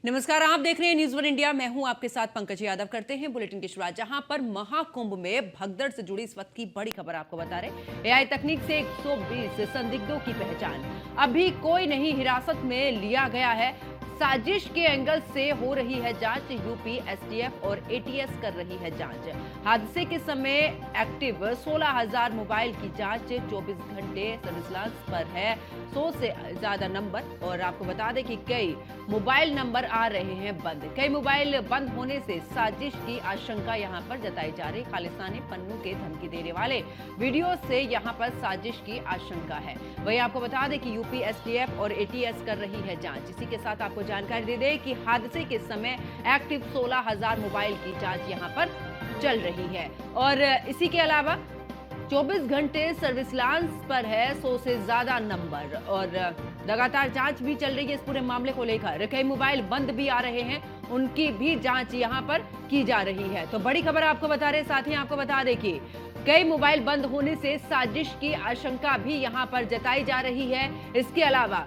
नमस्कार, आप देख रहे हैं न्यूज़ वन इंडिया। मैं हूं आपके साथ पंकज यादव। करते हैं बुलेटिन की शुरुआत, जहां पर महाकुंभ में भगदड़ से जुड़ी इस वक्त की बड़ी खबर आपको बता रहे। एआई तकनीक से 120 संदिग्धों की पहचान। अभी कोई नहीं हिरासत में लिया गया है। साजिश के एंगल से हो रही है जांच। यूपी एसटीएफ और एटीएस कर रही है जांच। हादसे के समय एक्टिव 16,000 मोबाइल की जांच। 24 घंटे सर्विलांस पर है 100 से ज्यादा नंबर। और आपको बता दें कि कई मोबाइल नंबर आ रहे हैं बंद। कई मोबाइल बंद होने से साजिश की आशंका यहां पर जताई जा रही। खालिस्तानी पन्नू के धमकी देने वाले वीडियो से यहां पर साजिश की आशंका है। वहीं आपको बता दें कि यूपी एसटीएफ और एटीएस कर रही है जांच। इसी के साथ आपको जानकारी दे दें कि हादसे के समय एक्टिव 16,000 मोबाइल की जांच यहां पर चल रही है। और इसी के अलावा 24 घंटे सर्विलांस पर है 100 से ज्यादा नंबर। और लगातार जांच भी चल रही है इस पूरे मामले को लेकर। कई मोबाइल बंद भी आ रहे हैं, उनकी भी जांच यहां पर की जा रही है। तो बड़ी खबर आपको बता रहे। साथ ही आपको बता दें कि कई मोबाइल बंद होने से साजिश की आशंका भी यहां पर जताई जा रही है। इसके अलावा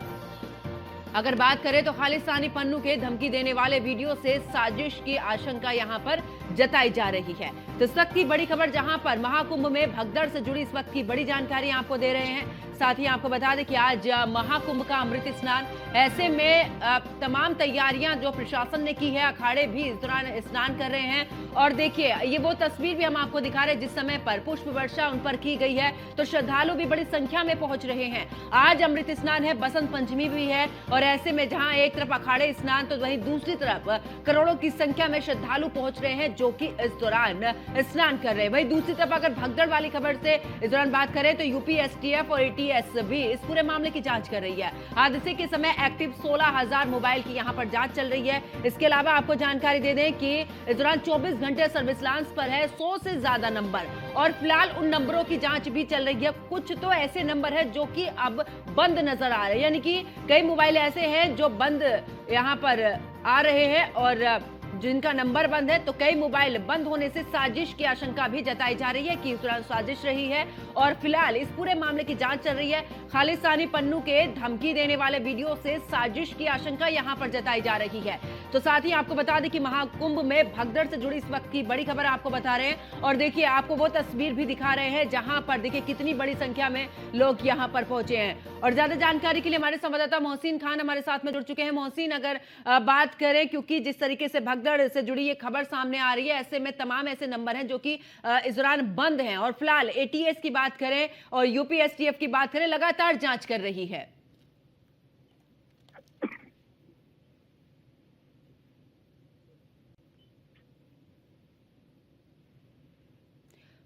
अगर बात करें तो खालिस्तानी पन्नू के धमकी देने वाले वीडियो से साजिश की आशंका यहां पर जताई जा रही है। तो इस वक्त की बड़ी खबर, जहां पर महाकुंभ में भगदड़ से जुड़ी इस वक्त की बड़ी जानकारी आपको दे रहे हैं। साथ ही आपको बता दें कि आज महाकुंभ का अमृत स्नान। ऐसे में तमाम तैयारियां जो प्रशासन ने की है, अखाड़े भी इस दौरान स्नान कर रहे हैं। और देखिए, ये वो तस्वीर भी हम आपको दिखा रहे हैं जिस समय पर पुष्प वर्षा उन पर की गई है। तो श्रद्धालु भी बड़ी संख्या में पहुंच रहे हैं। आज अमृत स्नान है, बसंत पंचमी भी है। और ऐसे में जहां एक तरफ अखाड़े स्नान, तो वहीं दूसरी तरफ करोड़ों की संख्या में श्रद्धालु पहुंच रहे हैं जो कि इस दौरान स्नान कर रहे हैं। वहीं दूसरी तरफ अगर भगदड़ वाली खबर से इस दौरान बात करें तो यूपी एसटीएफ और एटीएस भी इस पूरे मामले की जांच कर रही है। हादसे के समय एक्टिव 16,000 मोबाइल की यहां पर जांच चल रही है। इसके अलावा आपको जानकारी दे दें कि इस दौरान 24 घंटे सर्विलांस पर है 100 से ज्यादा नंबर। और फिलहाल उन नंबरों की जांच भी चल रही है। कुछ तो ऐसे नंबर है जो कि अब बंद नजर आ रहे हैं, यानी कि कई मोबाइल ऐसे हैं जो बंद यहां पर आ रहे हैं और जिनका नंबर बंद है। तो कई मोबाइल बंद होने से साजिश की आशंका भी जताई जा रही है कि इस दौरान साजिश रही है। और फिलहाल इस पूरे मामले की जांच चल रही है। खालिस्तानी पन्नू के धमकी देने वाले वीडियो से साजिश की आशंका यहां पर जताई जा रही है। तो साथ ही आपको बता दें कि महाकुंभ में भगदड़ से जुड़ी इस वक्त की बड़ी खबर आपको बता रहे हैं। और देखिए, आपको वो तस्वीर भी दिखा रहे हैं जहां पर देखिए कितनी बड़ी संख्या में लोग यहां पर पहुंचे हैं। और ज्यादा जानकारी के लिए हमारे संवाददाता मोहसिन खान हमारे साथ में जुड़ चुके हैं। मोहसिन, अगर बात करें, क्योंकि जिस तरीके से भगदड़ से जुड़ी ये खबर सामने आ रही है, ऐसे में तमाम ऐसे नंबर हैं जो कि इस दौरान बंद हैं। और फिलहाल एटीएस की बात करें और यूपी एसटीएफ की बात करें, लगातार जांच कर रही है।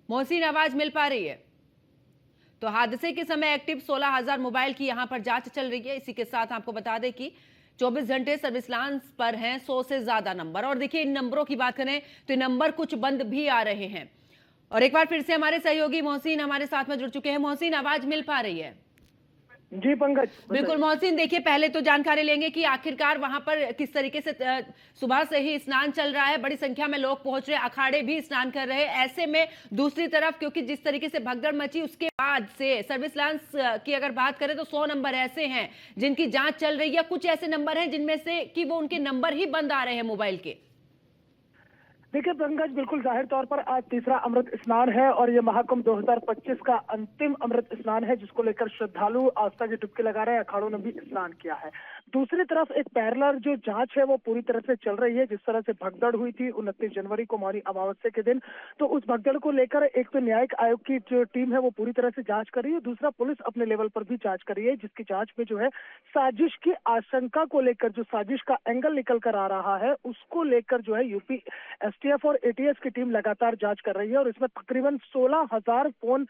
मोहसिन, आवाज मिल पा रही है? तो हादसे के समय एक्टिव 16,000 मोबाइल की यहां पर जांच चल रही है। इसी के साथ आपको बता दें कि 24 घंटे सर्विलांस पर हैं 100 से ज्यादा नंबर। और देखिए, इन नंबरों की बात करें तो नंबर कुछ बंद भी आ रहे हैं। और एक बार फिर से हमारे सहयोगी मोहसिन हमारे साथ में जुड़ चुके हैं। मोहसिन, आवाज मिल पा रही है? जी पंकज, बिल्कुल मोहसिन, देखिए पहले तो जानकारी लेंगे कि आखिरकार वहां पर किस तरीके से सुबह से ही स्नान चल रहा है, बड़ी संख्या में लोग पहुंच रहे हैं, अखाड़े भी स्नान कर रहे हैं। ऐसे में दूसरी तरफ क्योंकि जिस तरीके से भगदड़ मची, उसके बाद से सर्विलांस की अगर बात करें तो 100 नंबर ऐसे हैं जिनकी जांच चल रही है। कुछ ऐसे नंबर हैं जिनमें से कि वो उनके नंबर ही बंद आ रहे हैं मोबाइल के। देखिए पंकज, बिल्कुल जाहिर तौर पर आज तीसरा अमृत स्नान है और ये महाकुंभ 2025 का अंतिम अमृत स्नान है, जिसको लेकर श्रद्धालु आस्था की डुबकी लगा रहे हैं। अखाड़ों ने भी स्नान किया है। दूसरी तरफ एक पैरेलल जो जांच है वो पूरी तरह से चल रही है। जिस तरह से भगदड़ हुई थी 29 जनवरी को मौनी अमावस्या के दिन, तो उस भगदड़ को लेकर एक तो न्यायिक आयोग की जो टीम है वो पूरी तरह से जांच कर रही है, दूसरा पुलिस अपने लेवल पर भी जांच कर रही है, जिसकी जांच में जो है साजिश की आशंका को लेकर, जो साजिश का एंगल निकल कर आ रहा है उसको लेकर जो है यूपी एसटीएफ और एटीएस की टीम लगातार जांच कर रही है। और इसमें तकरीबन 16,000 फोन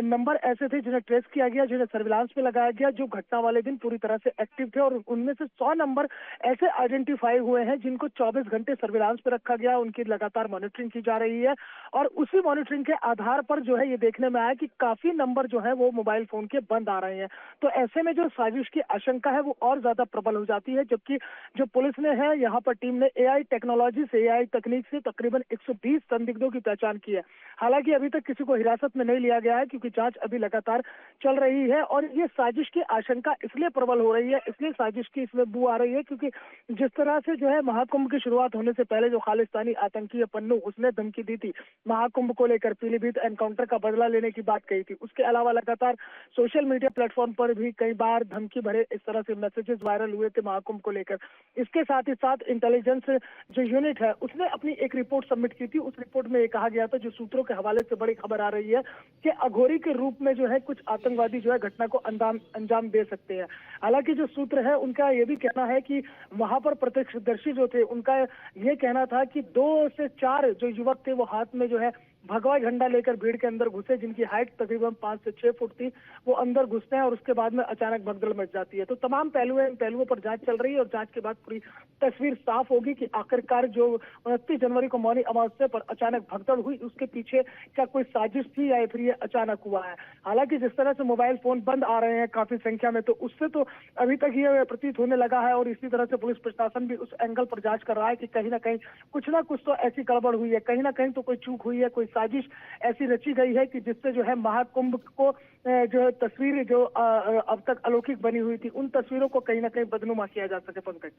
नंबर ऐसे थे जिन्हें ट्रेस किया गया, जिन्हें सर्विलांस में लगाया गया, जो घटना वाले दिन पूरी तरह से एक्टिव थे। और उनमें से 100 नंबर ऐसे आइडेंटिफाई हुए हैं जिनको 24 घंटे सर्विलांस पे रखा गया, उनकी लगातार मॉनिटरिंग की जा रही है। और उसी मॉनिटरिंग के आधार पर जो है ये देखने में आया कि काफी नंबर जो है वो मोबाइल फोन के बंद आ रहे हैं। तो ऐसे में जो साजिश की आशंका है वो और ज्यादा प्रबल हो जाती है। जबकि जो पुलिस ने है, यहाँ पर टीम ने एआई टेक्नोलॉजी से, एआई तकनीक से तकरीबन 120 संदिग्धों की पहचान की है। हालांकि अभी तक किसी को हिरासत में नहीं लिया गया है, क्योंकि जांच अभी लगातार चल रही है। और ये साजिश की आशंका इसलिए प्रबल हो रही है, इसलिए साजिश की इसमें बू आ रही है, क्योंकि जिस तरह से जो है महाकुंभ की शुरुआत होने से पहले जो खालिस्तानी आतंकी पन्नू उसने धमकी दी थी महाकुंभ को लेकर, पीलीभीत एनकाउंटर का बदला लेने की बात कही थी। उसके अलावा लगातार सोशल मीडिया प्लेटफॉर्म पर भी कई बार धमकी भरे इस तरह से मैसेजेस वायरल हुए थे महाकुंभ को लेकर। इसके साथ ही साथ इंटेलिजेंस जो यूनिट है उसने अपनी एक रिपोर्ट सबमिट की थी। उस रिपोर्ट में ये कहा गया था, जो सूत्रों के हवाले से बड़ी खबर आ रही है, कि अघोरी के रूप में जो है कुछ आतंकवादी जो है घटना को अंजाम दे सकते हैं। हालांकि जो सूत्र है उनका ये भी कहना है कि वहां पर प्रत्यक्षदर्शी जो थे उनका ये कहना था कि 2 से 4 जो युवक थे वो हाथ में जो है भगवा झंडा लेकर भीड़ के अंदर घुसे, जिनकी हाइट तकरीबन 5 से 6 फुट थी। वो अंदर घुसते हैं और उसके बाद में अचानक भगदड़ मच जाती है। तो तमाम पहलुओं पर जांच चल रही है और जांच के बाद पूरी तस्वीर साफ होगी कि आखिरकार जो 29 जनवरी को मौनी अमावस्या पर अचानक भगदड़ हुई, उसके पीछे क्या कोई साजिश थी या फिर ये अचानक हुआ है। हालांकि जिस तरह से मोबाइल फोन बंद आ रहे हैं काफी संख्या में, तो उससे तो अभी तक ये प्रतीत होने लगा है और इसी तरह से पुलिस प्रशासन भी उस एंगल पर जांच कर रहा है कि कहीं ना कुछ तो ऐसी गड़बड़ हुई है, कहीं ना कहीं तो कोई चूक हुई है, कोई साजिश ऐसी रची गई है कि जिससे जो है महाकुंभ को जो है तस्वीर जो अब तक अलौकिक बनी हुई थी, उन तस्वीरों को कहीं ना कहीं बदनुमा किया जा सके। पंकज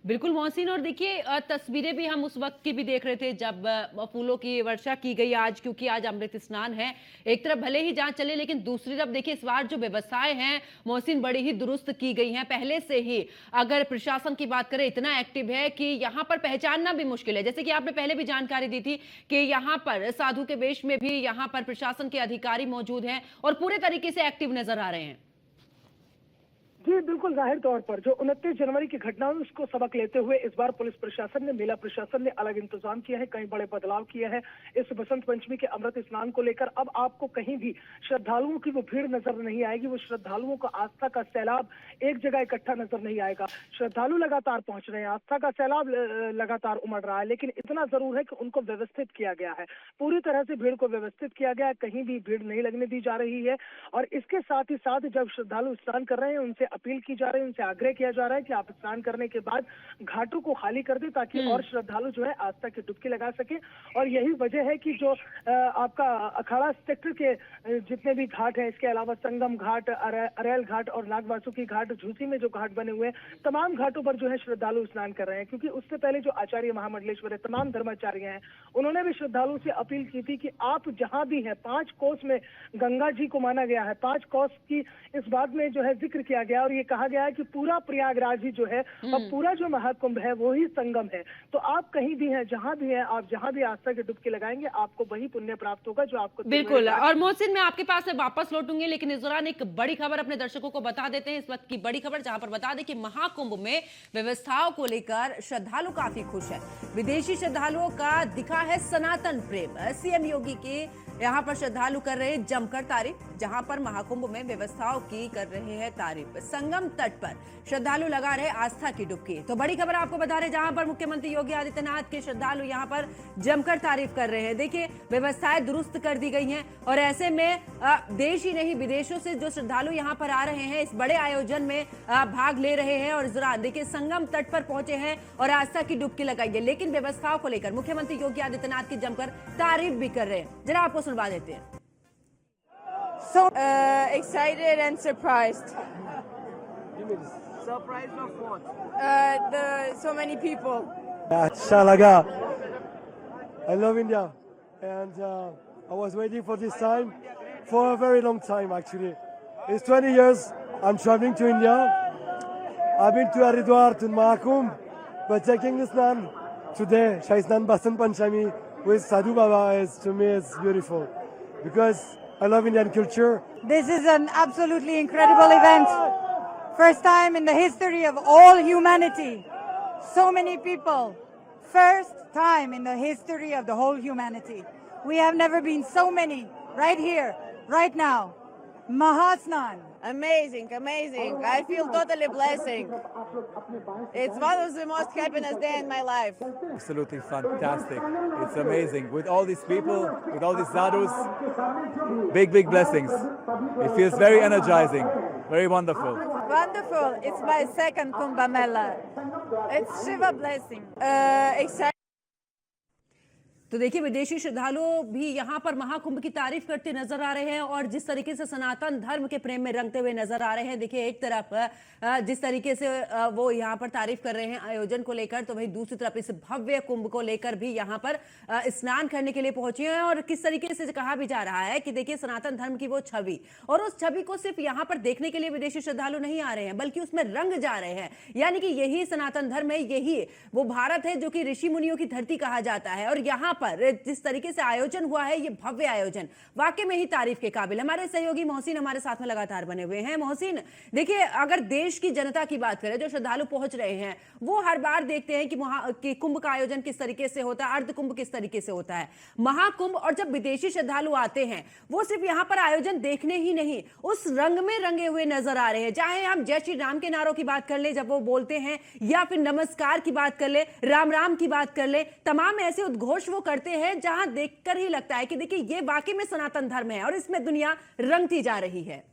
बिल्कुल मोहसिन, और देखिए तस्वीरें भी हम उस वक्त की भी देख रहे थे जब फूलों की वर्षा की गई आज, क्योंकि आज अमृत स्नान है। एक तरफ भले ही जांच चले, लेकिन दूसरी तरफ देखिए इस बार जो व्यवस्थाएं हैं मोहसिन बड़ी ही दुरुस्त की गई हैं पहले से ही। अगर प्रशासन की बात करें इतना एक्टिव है कि यहाँ पर पहचानना भी मुश्किल है। जैसे कि आपने पहले भी जानकारी दी थी कि यहाँ पर साधु के वेश में भी यहाँ पर प्रशासन के अधिकारी मौजूद हैं और पूरे तरीके से एक्टिव नजर आ रहे हैं। जी बिल्कुल, जाहिर तौर पर जो 29 जनवरी की घटना है उसको सबक लेते हुए इस बार पुलिस प्रशासन ने, मेला प्रशासन ने अलग इंतजाम किया है, कई बड़े बदलाव किए हैं इस बसंत पंचमी के अमृत स्नान को लेकर। अब आपको कहीं भी श्रद्धालुओं की वो भीड़ नजर नहीं आएगी, वो श्रद्धालुओं का आस्था का सैलाब एक जगह इकट्ठा नजर नहीं आएगा। श्रद्धालु लगातार पहुंच रहे हैं, आस्था का सैलाब लगातार उमड़ रहा है, लेकिन इतना जरूर है कि उनको व्यवस्थित किया गया है, पूरी तरह से भीड़ को व्यवस्थित किया गया है, कहीं भी भीड़ नहीं लगने दी जा रही है। और इसके साथ ही साथ जब श्रद्धालु स्नान कर रहे हैं उनसे अपील की जा रही है, उनसे आग्रह किया जा रहा है कि आप स्नान करने के बाद घाटों को खाली कर दें, ताकि और श्रद्धालु जो है आस्था की डुबकी लगा सके। और यही वजह है कि जो आपका अखाड़ा सेक्टर के जितने भी घाट हैं, इसके अलावा संगम घाट, अरेल घाट और नागवासुकी घाट, झूसी में जो घाट बने हुए हैं, तमाम घाटों पर जो है श्रद्धालु स्नान कर रहे हैं। क्योंकि उससे पहले जो आचार्य महामंडलेश्वर है, तमाम धर्माचार्य हैं, उन्होंने भी श्रद्धालुओं से अपील की थी कि आप जहां भी हैं, 5 कोस में गंगा जी को माना गया है, 5 कोस की इस बात में जो है जिक्र किया गया और ये कहा गया है कि पूरा प्रयागराज ही जो है और पूरा जो महाकुंभ है वो ही संगम है। तो आप कहीं भी हैं, जहां भी हैं, आप जहां भी आस्था की डुबकी लगाएंगे आपको वही पुण्य प्राप्त होगा जो आपको। बिल्कुल, और मोहसिन मैं आपके पास से वापस लौटूंगी, लेकिन इस दौरान एक बड़ी खबर अपने दर्शकों को बता देते हैं। इस वक्त की बड़ी खबर जहां पर बता दें कि महाकुंभ में व्यवस्थाओं को लेकर श्रद्धालु काफी खुश है। विदेशी श्रद्धालुओं का दिखा है सनातन प्रेम। सीएम योगी की यहाँ पर श्रद्धालु कर रहे हैं जमकर तारीफ, जहां पर महाकुंभ में व्यवस्थाओं की कर रहे हैं तारीफ। संगम तट पर श्रद्धालु लगा रहे आस्था की डुबकी। तो बड़ी खबर आपको बता रहे, जहां पर मुख्यमंत्री योगी आदित्यनाथ के श्रद्धालु यहां पर जमकर तारीफ कर रहे हैं। देखिए व्यवस्थाएं दुरुस्त कर दी गई हैं और ऐसे में देश ही नहीं विदेशों से जो श्रद्धालु यहां पर आ रहे हैं, इस बड़े आयोजन में भाग ले रहे हैं। और इस दौरान देखिए संगम तट पर पहुंचे हैं और आस्था की डुबकी लगाई है। लेकिन व्यवस्थाओं को लेकर मुख्यमंत्री योगी आदित्यनाथ की जमकर तारीफ भी कर रहे हैं। जरा आपको सुनवा देते हैं। So excited and surprised. Surprised of what? So many people. अच्छा लगा. I love India, and I was waiting for this time for a very long time. Actually, it's 20 years I'm traveling to India. I've been to Haridwar, to Mahakumbh, but taking this Snan today, Shahi Snan Basant Panchami with Sadhu Baba, is to me is beautiful because I love Indian culture. This is an absolutely incredible event. First time in the history of all humanity. So many people. First time in the history of the whole humanity. We have never been so many right here, right now. Mahasnan. Amazing, amazing. I feel totally blessing. It's one of the most happiest day in my life. Absolutely fantastic. It's amazing. With all these people, with all these sadhus, big blessings. It feels very energizing, very wonderful. Wonderful. It's my second Kumbh Mela. It's Shiva blessing. Excited. तो देखिए विदेशी श्रद्धालु भी यहाँ पर महाकुंभ की तारीफ करते नजर आ रहे हैं और जिस तरीके से सनातन धर्म के प्रेम में रंगते हुए नजर आ रहे हैं। देखिए एक तरफ जिस तरीके से वो यहाँ पर तारीफ कर रहे हैं आयोजन को लेकर, तो वहीं दूसरी तरफ इस भव्य कुंभ को लेकर भी यहाँ पर स्नान करने के लिए पहुंचे हैं। और किस तरीके से कहा भी जा रहा है कि देखिए सनातन धर्म की वो छवि, और उस छवि को सिर्फ यहाँ पर देखने के लिए विदेशी श्रद्धालु नहीं आ रहे हैं बल्कि उसमें रंग जा रहे हैं। यानी कि यही सनातन धर्म है, यही वो भारत है जो कि ऋषि मुनियों की धरती कहा जाता है। और यहाँ पर जिस तरीके से आयोजन हुआ है, ये भव्य आयोजन वाकई में ही तारीफ के काबिल। हमारे सहयोगी मोहसिन हमारे साथ में लगातार बने हुए हैं। मोहसिन, देखिए अगर देश की जनता की बात करें, जो श्रद्धालु पहुंच रहे हैं, वो हर बार देखते हैं कि कुंभ का आयोजन किस तरीके से होता है, अर्ध कुंभ किस तरीके से होता है, महाकुंभ। और जब विदेशी श्रद्धालु आते हैं, वो सिर्फ यहाँ पर आयोजन देखने ही नहीं, उस रंग में रंगे हुए नजर आ रहे हैं। चाहे हम जय श्री राम के नारों की बात कर ले जब वो बोलते हैं, या फिर नमस्कार की बात कर ले, राम राम की बात कर ले, तमाम ऐसे उद्घोष वो करते हैं जहां देखकर ही लगता है कि देखिए ये वाकई में सनातन धर्म है और इसमें दुनिया रंगती जा रही है।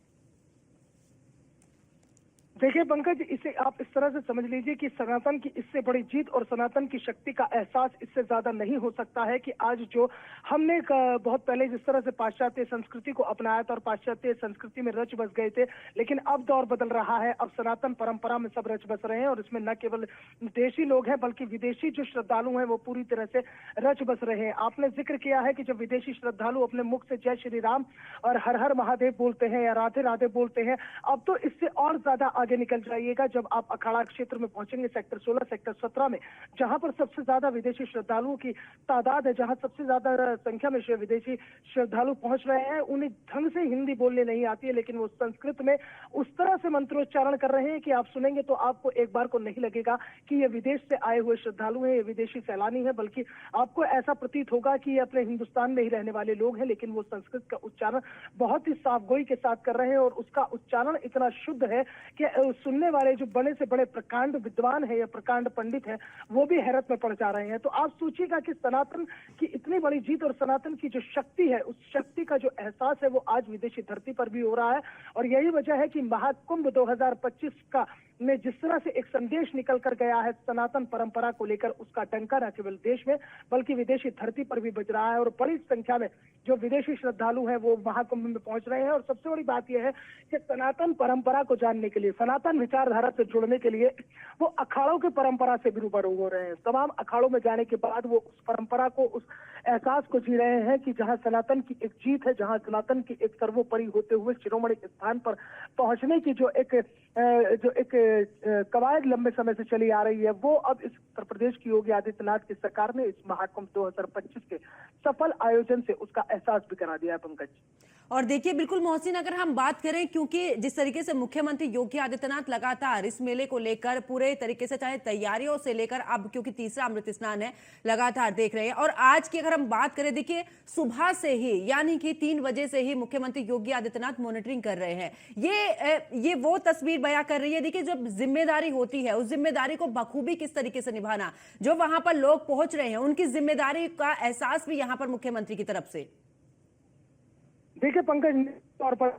देखिए पंकज, इसे आप इस तरह से समझ लीजिए कि सनातन की इससे बड़ी जीत और सनातन की शक्ति का एहसास इससे ज्यादा नहीं हो सकता है कि आज जो हमने बहुत पहले जिस तरह से पाश्चात्य संस्कृति को अपनाया था और पाश्चात्य संस्कृति में रच बस गए थे, लेकिन अब दौर बदल रहा है। अब सनातन परंपरा में सब रच बस रहे हैं और इसमें न केवल देशी लोग हैं बल्कि विदेशी जो श्रद्धालु हैं वो पूरी तरह से रच बस रहे हैं। आपने जिक्र किया है कि जब विदेशी श्रद्धालु अपने मुख से जय श्री राम और हर हर महादेव बोलते हैं या राधे राधे बोलते हैं, अब तो इससे और ज्यादा आगे निकल जाइएगा जब आप अखाड़ा क्षेत्र में पहुंचेंगे, सेक्टर 16, सेक्टर 17 में, जहां पर सबसे ज्यादा विदेशी श्रद्धालुओं की तादाद है, जहां सबसे ज्यादा संख्या में विदेशी श्रद्धालु पहुंच रहे हैं। उन्हें ढंग से हिंदी बोलने नहीं आती है, लेकिन वो संस्कृत में उस तरह से मंत्रोच्चारण कर रहे हैं कि आप सुनेंगे तो आपको एक बार को नहीं लगेगा कि ये विदेश से आए हुए श्रद्धालु हैं, ये विदेशी सैलानी है, बल्कि आपको ऐसा प्रतीत होगा कि ये अपने हिंदुस्तान में ही रहने वाले लोग हैं। लेकिन वो संस्कृत का उच्चारण बहुत ही साफगोई के साथ कर रहे हैं और उसका उच्चारण इतना शुद्ध है कि सुनने वाले जो बड़े से बड़े प्रकांड विद्वान है या प्रकांड पंडित है, वो भी हैरत में पड़ जा रहे हैं। तो आप सोचिएगा कि सनातन की इतनी बड़ी जीत और सनातन की जो शक्ति है, उस शक्ति का जो एहसास है वो आज विदेशी धरती पर भी हो रहा है। और यही वजह है कि महाकुंभ 2025 का में जिस तरह से एक संदेश निकल कर गया है सनातन परंपरा को लेकर, उसका डंका न केवल देश में बल्कि विदेशी धरती पर भी बज रहा है। और बड़ी संख्या में जो विदेशी श्रद्धालु हैं वो महाकुंभ में पहुंच रहे हैं। और सबसे बड़ी बात यह है कि सनातन परंपरा को जानने के लिए, सनातन विचारधारा से जुड़ने के लिए वो अखाड़ों की परंपरा से भी रूबरू हो रहे हैं। तमाम अखाड़ों में जाने के बाद वो उस परंपरा को, उस एहसास को जी रहे हैं कि जहां सनातन की एक जीत है, जहां सनातन की एक सर्वोपरि होते हुए शिरोमणि स्थान पर पहुंचने की जो एक कवायद लंबे समय से चली आ रही है, वो अब इस उत्तर प्रदेश की योगी आदित्यनाथ की सरकार ने इस महाकुंभ 2025 के सफल आयोजन से उसका एहसास भी करा दिया है पंकज। और देखिए बिल्कुल मोहसिन, अगर हम बात करें, क्योंकि जिस तरीके से मुख्यमंत्री योगी आदित्यनाथ लगातार इस मेले को लेकर पूरे तरीके से, चाहे तैयारियों से लेकर अब क्योंकि तीसरा अमृत स्नान है, लगातार देख रहे हैं। और आज की अगर हम बात करें, देखिए सुबह से ही यानी कि 3 बजे से ही मुख्यमंत्री योगी आदित्यनाथ मॉनिटरिंग कर रहे हैं। ये वो तस्वीर बयां कर रही है। देखिए जब जिम्मेदारी होती है, उस जिम्मेदारी को बखूबी किस तरीके से निभाना, जो वहां पर लोग पहुंच रहे हैं उनकी जिम्मेदारी का एहसास भी यहां पर मुख्यमंत्री की तरफ से। देखिए पंकज, तौर पर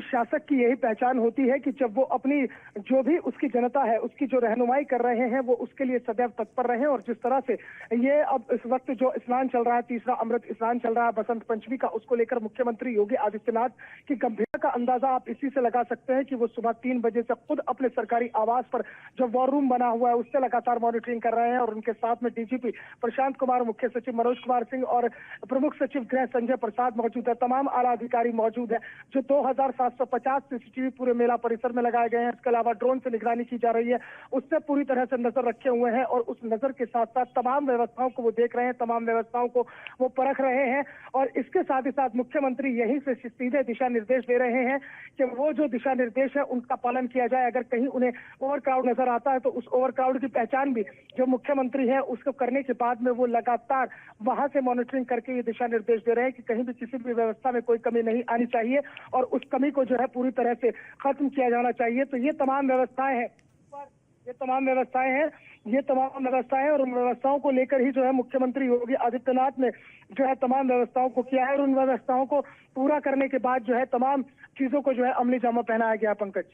शासक की यही पहचान होती है कि जब वो अपनी जो भी उसकी जनता है उसकी जो रहनुमाई कर रहे हैं वो उसके लिए सदैव तत्पर रहे। और जिस तरह से ये अब इस वक्त जो स्नान चल रहा है, तीसरा अमृत स्नान चल रहा है बसंत पंचमी का, उसको लेकर मुख्यमंत्री योगी आदित्यनाथ की गंभीरता का अंदाजा आप इसी से लगा सकते हैं कि वो सुबह 3 बजे से खुद अपने सरकारी आवास पर जो वॉर रूम बना हुआ है उससे लगातार मॉनिटरिंग कर रहे हैं। और उनके साथ में डीजीपी प्रशांत कुमार, मुख्य सचिव मनोज कुमार सिंह और प्रमुख सचिव गृह संजय प्रसाद मौजूद है। तमाम आला अधिकारी मौजूद है। जो 2750 सीसीटीवी पूरे मेला परिसर में लगाए गए हैं। इसके अलावा ड्रोन से निगरानी की जा रही है, उससे पूरी तरह से नजर रखे हुए हैं। और उस नजर के साथ साथ तमाम व्यवस्थाओं को वो देख रहे हैं, तमाम व्यवस्थाओं को वो परख रहे हैं। और इसके साथ ही साथ मुख्यमंत्री यहीं से सीधे दिशा निर्देश दे रहे हैं कि वो जो दिशा निर्देश है उनका पालन किया जाए। अगर कहीं उन्हें ओवर क्राउड नजर आता है तो उस ओवर क्राउड की पहचान भी जो मुख्यमंत्री है उसको करने के बाद में वो लगातार वहां से मॉनिटरिंग करके ये दिशा निर्देश दे रहे हैं कि कहीं भी किसी भी व्यवस्था में कोई कमी नहीं आनी चाहिए और उस कमी को जो है पूरी तरह से खत्म किया जाना चाहिए। तो ये तमाम व्यवस्थाएं हैं, ये तमाम व्यवस्थाएं और उन व्यवस्थाओं को लेकर ही जो है मुख्यमंत्री योगी आदित्यनाथ ने जो है तमाम व्यवस्थाओं को किया है। और उन व्यवस्थाओं को पूरा करने के बाद जो है तमाम चीजों को जो है अमली जामा पहनाया गया। पंकज,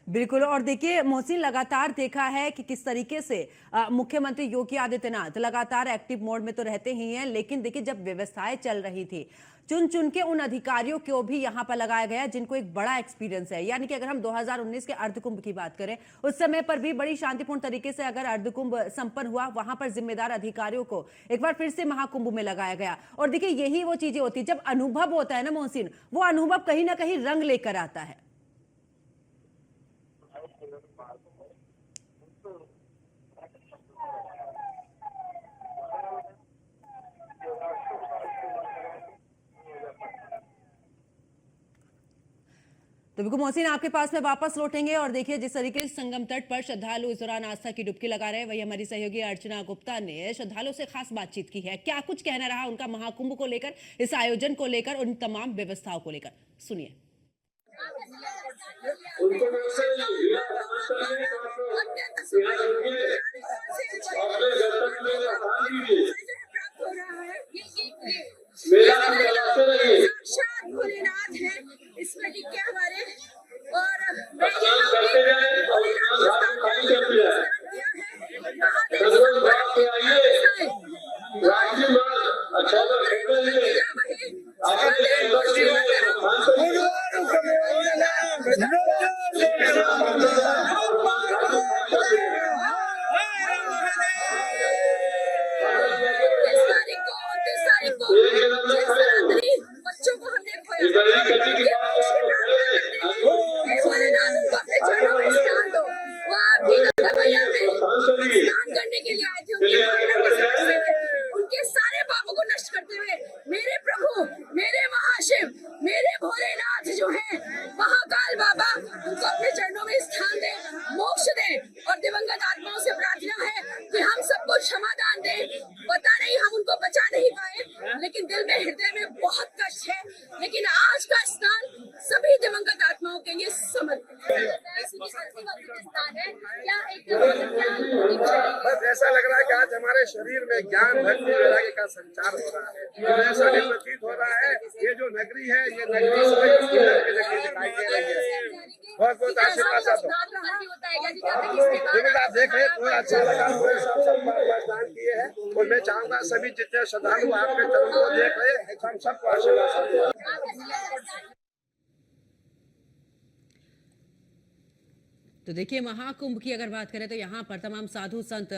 बिल्कुल। और देखिए मोहसिन, लगातार देखा है कि किस तरीके से मुख्यमंत्री योगी आदित्यनाथ लगातार एक्टिव मोड में तो रहते ही हैं, लेकिन देखिए जब व्यवस्थाएं चल रही थी चुन चुन के उन अधिकारियों को भी यहां पर लगाया गया जिनको एक बड़ा एक्सपीरियंस है। यानी कि अगर हम 2019 के अर्धकुंभ की बात करें, उस समय पर भी बड़ी शांतिपूर्ण तरीके से अगर अर्धकुंभ संपन्न हुआ, वहां पर जिम्मेदार अधिकारियों को एक बार फिर से महाकुंभ में लगाया गया। और देखिए यही वो चीजें होती है, जब अनुभव होता है ना मोहसिन, वो अनुभव कहीं ना कहीं रंग लेकर आता है। तो बिल्कुल मोहसिन, आपके पास में वापस लौटेंगे। और देखिए जिस तरीके से संगम तट पर श्रद्धालु इस दौरान आस्था की डुबकी लगा रहे हैं, वही हमारी सहयोगी अर्चना गुप्ता ने श्रद्धालुओं से खास बातचीत की है। क्या कुछ कहना रहा उनका महाकुंभ को लेकर, इस आयोजन को लेकर, उन तमाम व्यवस्थाओं को लेकर, सुनिए। साक्षात भोलेनाथ है इसमें टिके हमारे, और बच्चों को हमने स्नान करने के लिए आए थे, उनके सारे पापों को नष्ट करते हुए मेरे प्रभु, मेरे महाशिव, मेरे भोलेनाथ जो है महाकाल बाबा, उनको अपने चरणों में स्थान दे, मोक्ष दे। और दिवंगत आत्माओं से प्रार्थना है कि हम सबको क्षमादान दे। पता नहीं हम उनको बचा नहीं पाए, लेकिन दिल में, हृदय में बहुत कष्ट है। लेकिन आज का स्नान सभी दिवंगत आत्माओं के लिए समर्पित है। बस ऐसा लग रहा है कि आज हमारे शरीर में ज्ञान, भक्ति, वैराग्य का संचार हो रहा है। तो ऐसा भी प्रतीत हो रहा है ये जो नगरी है, ये नगरी नगरी दिखाई दे रही है। बहुत बहुत आशीर्वाद आप देख रहे हैं, बहुत अच्छा लगा। सब स्नान किए हैं, और मैं चाहूंगा सभी जितने श्रद्धालु आपके चरणों को देख रहे हैं, हम सबको आशीर्वाद। तो देखिए महाकुंभ की अगर बात करें तो यहाँ पर तमाम साधु संत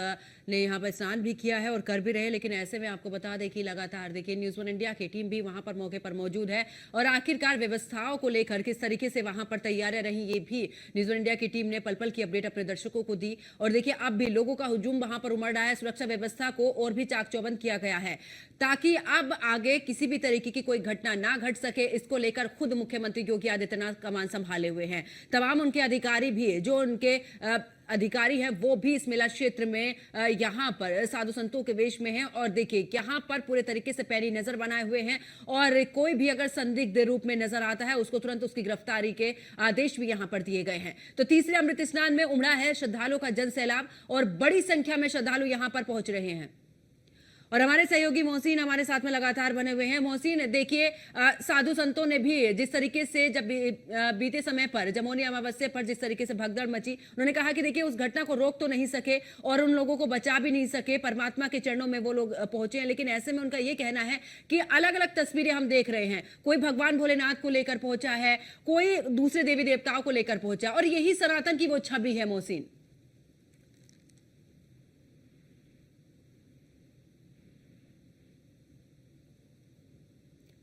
ने यहाँ पर स्नान भी किया है और कर भी रहे। लेकिन ऐसे में आपको बता दें कि लगातार देखिए न्यूज़ वन इंडिया की टीम भी वहाँ पर मौके पर मौजूद है, और आखिरकार व्यवस्थाओं को लेकर किस तरीके से वहाँ पर तैयारियां रही, ये भी न्यूज़ वन इंडिया की टीम ने पल पल की अपडेट अपने दर्शकों को दी। और देखिए अब भी लोगों का हुजूम वहाँ पर उमड़ रहा है। सुरक्षा व्यवस्था को और भी चाक चौबंद किया गया है ताकि अब आगे किसी भी तरीके की कोई घटना ना घट सके। इसको लेकर खुद मुख्यमंत्री योगी आदित्यनाथ कमान संभाले हुए हैं। तमाम उनके अधिकारी भी, जो उनके अधिकारी हैं, वो भी इस मेला क्षेत्र में यहाँ पर साधु संतों के वेश में हैं। और देखिए यहाँ पर पूरे तरीके से पैनी नजर बनाए हुए हैं, और कोई भी अगर संदिग्ध रूप में नजर आता है उसको तुरंत उसकी गिरफ्तारी के आदेश भी यहाँ पर दिए गए हैं। तो तीसरे अमृत स्नान में उमड़ा है श्रद्धालुओं का जन सैलाब, और बड़ी संख्या में श्रद्धालु यहाँ पर पहुंच रहे हैं। और हमारे सहयोगी मोहसिन हमारे साथ में लगातार बने हुए हैं। मोहसिन, देखिए साधु संतों ने भी जिस तरीके से जब बीते समय पर जमोनी अमावस्या पर जिस तरीके से भगदड़ मची, उन्होंने कहा कि देखिए उस घटना को रोक तो नहीं सके और उन लोगों को बचा भी नहीं सके, परमात्मा के चरणों में वो लोग पहुंचे हैं। लेकिन ऐसे में उनका ये कहना है कि अलग अलग तस्वीरें हम देख रहे हैं, कोई भगवान भोलेनाथ को लेकर पहुंचा है, कोई दूसरे देवी देवताओं को लेकर पहुंचा, और यही सनातन की वो छवि है। मोहसिन,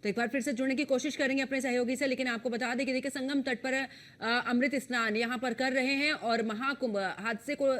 तो एक बार फिर से जुड़ने की कोशिश करेंगे अपने सहयोगी से, लेकिन आपको बता दें कि देखिए संगम तट पर अमृत स्नान यहां पर कर रहे हैं, और महाकुंभ हादसे को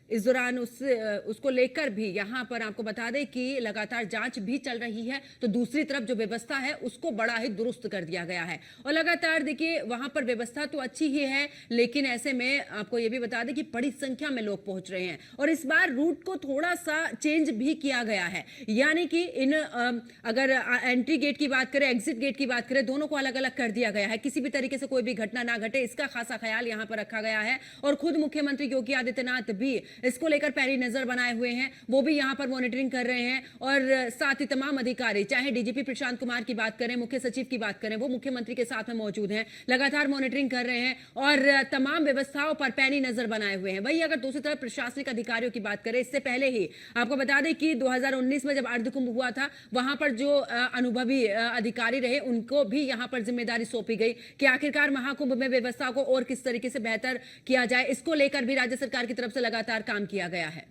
इस दौरान उसको लेकर भी यहाँ पर आपको बता दें कि लगातार जांच भी चल रही है। तो दूसरी तरफ जो व्यवस्था है उसको बड़ा ही दुरुस्त कर दिया गया है, और लगातार देखिए वहां पर व्यवस्था तो अच्छी ही है, लेकिन ऐसे में आपको ये भी बता दें कि बड़ी संख्या में लोग पहुंच रहे हैं। और इस बार रूट को थोड़ा सा चेंज भी किया गया है, यानी कि इन अगर एंट्री गेट की बात करें, एग्जिट गेट की बात करें, दोनों को अलग अलग कर दिया गया है। किसी भी तरीके से कोई भी घटना ना घटे, इसका खासा ख्याल यहाँ पर रखा गया है। और खुद मुख्यमंत्री योगी आदित्यनाथ भी इसको लेकर पैनी नजर बनाए हुए हैं, वो भी यहाँ पर मॉनिटरिंग कर रहे हैं। और साथ ही तमाम अधिकारी, चाहे डीजीपी प्रशांत कुमार की बात करें, मुख्य सचिव की बात करें, वो मुख्यमंत्री के साथ में मौजूद हैं, लगातार मॉनिटरिंग कर रहे हैं और तमाम व्यवस्थाओं पर पैनी नजर बनाए हुए हैं। वहीं अगर दूसरी तरफ प्रशासनिक अधिकारियों की बात करें, इससे पहले ही आपको बता दें कि 2019 में जब अर्धकुंभ हुआ था, वहां पर जो अनुभवी अधिकारी रहे उनको भी यहां पर जिम्मेदारी सौंपी गई कि आखिरकार महाकुंभ में व्यवस्था को और किस तरीके से बेहतर किया जाए। इसको लेकर भी राज्य सरकार की तरफ से लगातार काम किया गया है।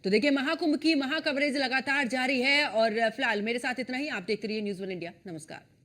तो देखिए, महाकुंभ की महा कवरेज लगातार जारी है और फिलहाल मेरे साथ इतना ही। आप देखते रहिए न्यूज़ 1 इंडिया। नमस्कार।